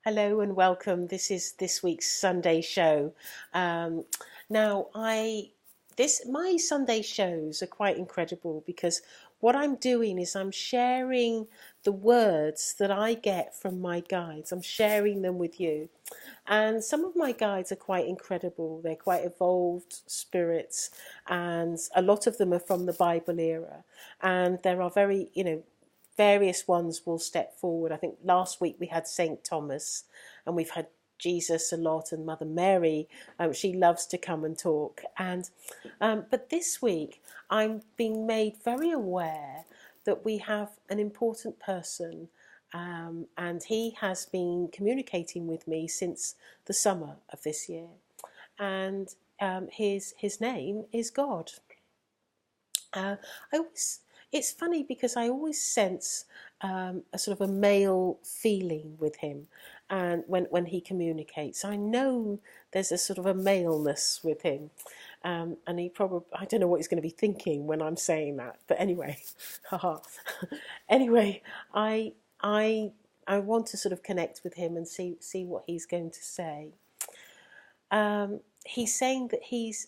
Hello and welcome. This is this week's Sunday show. Um, now, my Sunday shows are quite incredible because what I'm doing is I'm sharing the words that I get from my guides. I'm sharing them with you, and some of my guides are quite incredible. They're quite evolved spirits, and a lot of them are from the Bible era. And there are various ones will step forward. I think last week we had Saint Thomas, and we've had Jesus a lot, and Mother Mary. She loves to come and talk. But this week I'm being made very aware that we have an important person, and he has been communicating with me since the summer of this year, and his name is God. I always It's funny because I always sense a sort of a male feeling with him, and when he communicates, I know there's a sort of a maleness with him, and he probably, I don't know what he's going to be thinking when I'm saying that, but anyway, haha. Anyway, I I I want to sort of connect with him and see what he's going to say. He's saying that he's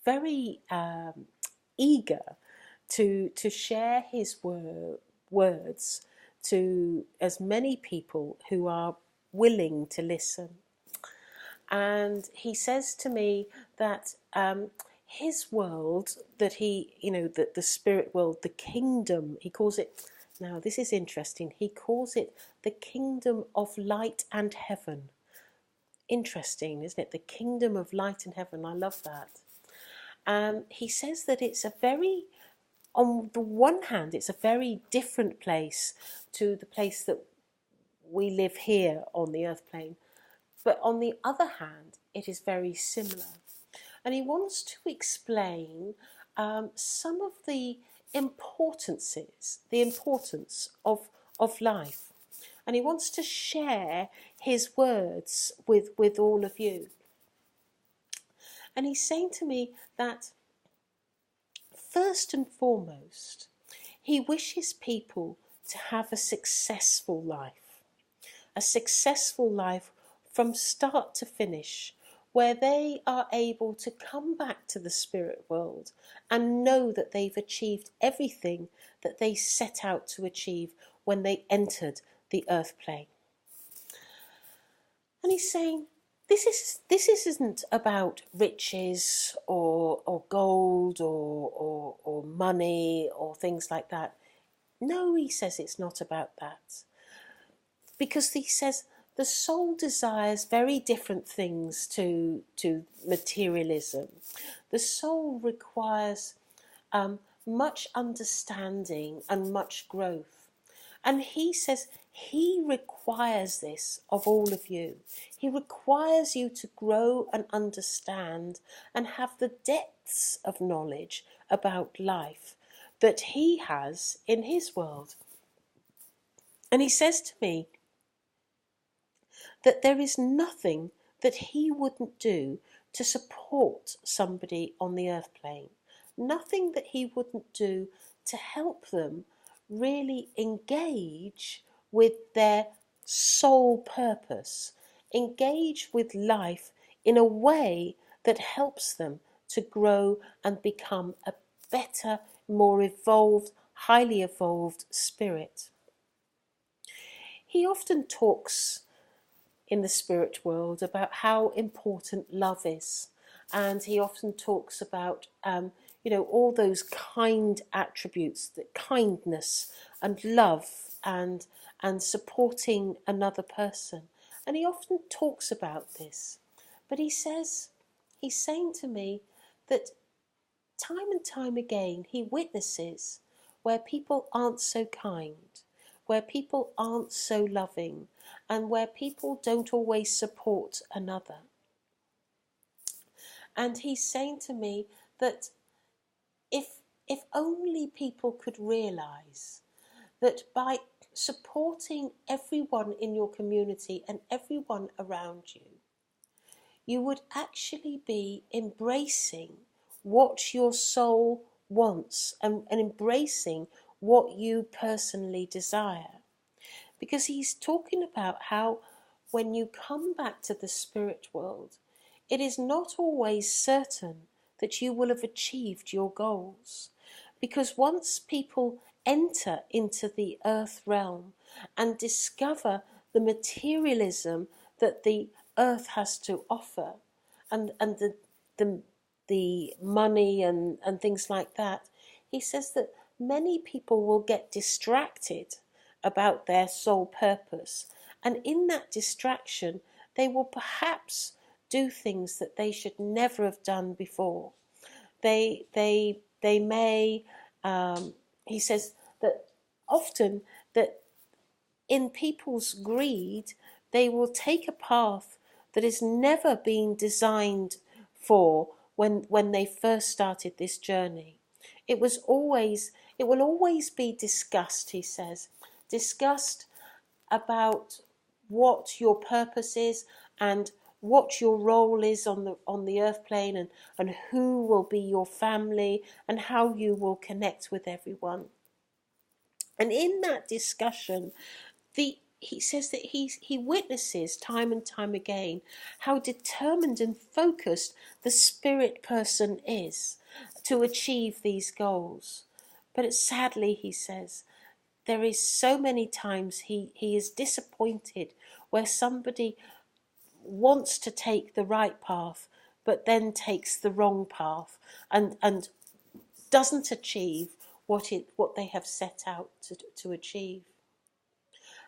very eager to share his words to as many people who are willing to listen. And he says to me that his world, that that the spirit world, the kingdom, he calls it, now this is interesting, he calls it the kingdom of light and heaven. Interesting, isn't it? The kingdom of light and heaven. I love that. He says that it's a very, on the one hand, it's a very different place to the place that we live here on the earth plane. But on the other hand, it is very similar. And he wants to explain some of the the importance of life. And he wants to share his words with all of you. And he's saying to me that first and foremost, he wishes people to have a successful life from start to finish, where they are able to come back to the spirit world and know that they've achieved everything that they set out to achieve when they entered the earth plane. And he's saying, this isn't about riches or gold or money or things like that. No, he says it's not about that. Because he says the soul desires very different things to materialism. The soul requires much understanding and much growth. And he says he requires this of all of you. He requires you to grow and understand and have the depths of knowledge about life that he has in his world. And he says to me that there is nothing that he wouldn't do to support somebody on the earth plane. Nothing that he wouldn't do to help them really engage with their soul purpose, engage with life in a way that helps them to grow and become a better, more evolved, highly evolved spirit. He often talks in the spirit world about how important love is, and he often talks about all those kind attributes, that kindness and love and supporting another person. And he often talks about this, but he's saying to me that time and time again he witnesses where people aren't so kind, where people aren't so loving, and where people don't always support another. And he's saying to me that if only people could realise that by supporting everyone in your community and everyone around you, you would actually be embracing what your soul wants and embracing what you personally desire. because he's talking about how when you come back to the spirit world, it is not always certain that you will have achieved your goals. Because once people enter into the earth realm and discover the materialism that the earth has to offer, and the money and things like that, he says that many people will get distracted about their sole purpose, and in that distraction they will perhaps do things that they should never have done before. They may, he says that often that in people's greed they will take a path that has never been designed for when they first started this journey. It will always be discussed, he says, discussed about what your purpose is and what your role is on the earth plane, and who will be your family and how you will connect with everyone. And in that discussion, he says that he witnesses time and time again how determined and focused the spirit person is to achieve these goals. But sadly, he says, there is so many times he is disappointed where somebody wants to take the right path but then takes the wrong path and doesn't achieve what they have set out to achieve.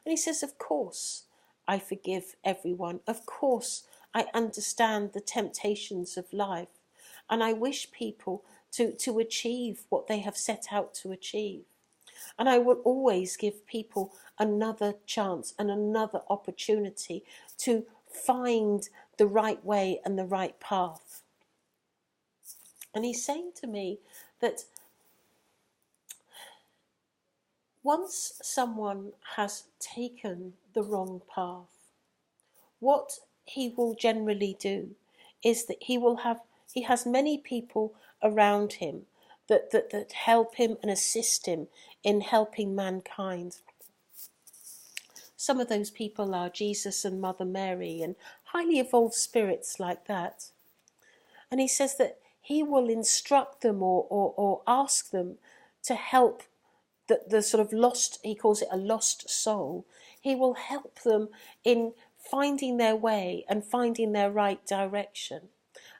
And he says, of course, I forgive everyone. Of course, I understand the temptations of life. And I wish people to achieve what they have set out to achieve. And I will always give people another chance and another opportunity to find the right way and the right path. And he's saying to me that once someone has taken the wrong path, what he will generally do is that he has many people around him that help him and assist him in helping mankind. Some of those people are Jesus and Mother Mary and highly evolved spirits like that. And he says that he will instruct them or ask them to help the sort of lost, he calls it a lost soul. He will help them in finding their way and finding their right direction.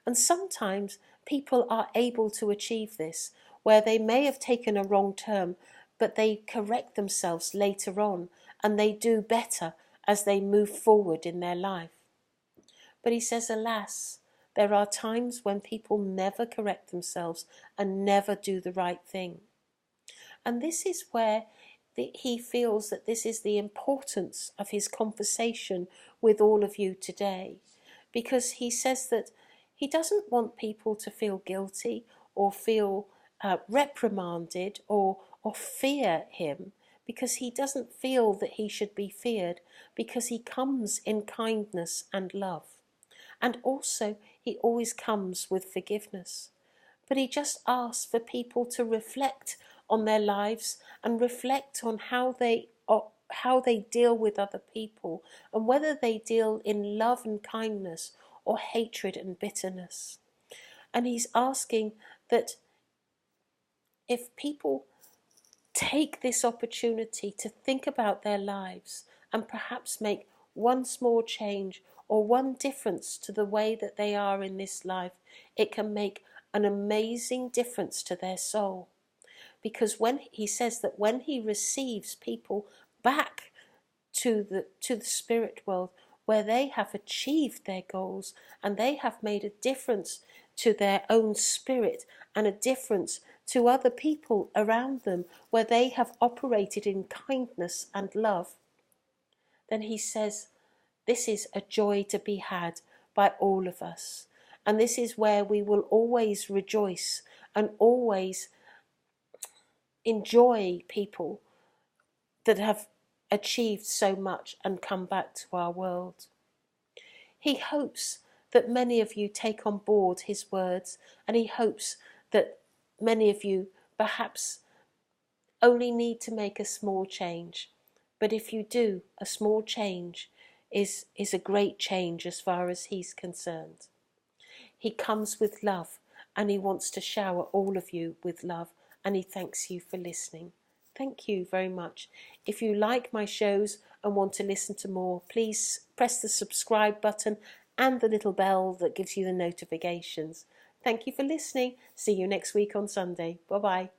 And sometimes people are able to achieve this, where they may have taken a wrong turn, but they correct themselves later on and they do better as they move forward in their life. But he says, alas, there are times when people never correct themselves and never do the right thing. And this is where he feels that this is the importance of his conversation with all of you today, because he says that he doesn't want people to feel guilty or feel reprimanded or fear him, because he doesn't feel that he should be feared, because he comes in kindness and love. And also he always comes with forgiveness. But he just asks for people to reflect on their lives and reflect on how they deal with other people, and whether they deal in love and kindness or hatred and bitterness. And he's asking that if people take this opportunity to think about their lives and perhaps make one small change or one difference to the way that they are in this life, it can make an amazing difference to their soul. Because when he says that when he receives people back to the spirit world, where they have achieved their goals and they have made a difference to their own spirit and a difference to other people around them, where they have operated in kindness and love, then he says this is a joy to be had by all of us. And this is where we will always rejoice and always enjoy people that have achieved so much and come back to our world. He hopes that many of you take on board his words, and he hopes that many of you perhaps only need to make a small change, But if you do, a small change is a great change as far as he's concerned. He comes with love, and he wants to shower all of you with love, and he thanks you for listening. Thank you very much. If you like my shows and want to listen to more, please press the subscribe button and the little bell that gives you the notifications. Thank you for listening. See you next week on Sunday. Bye-bye.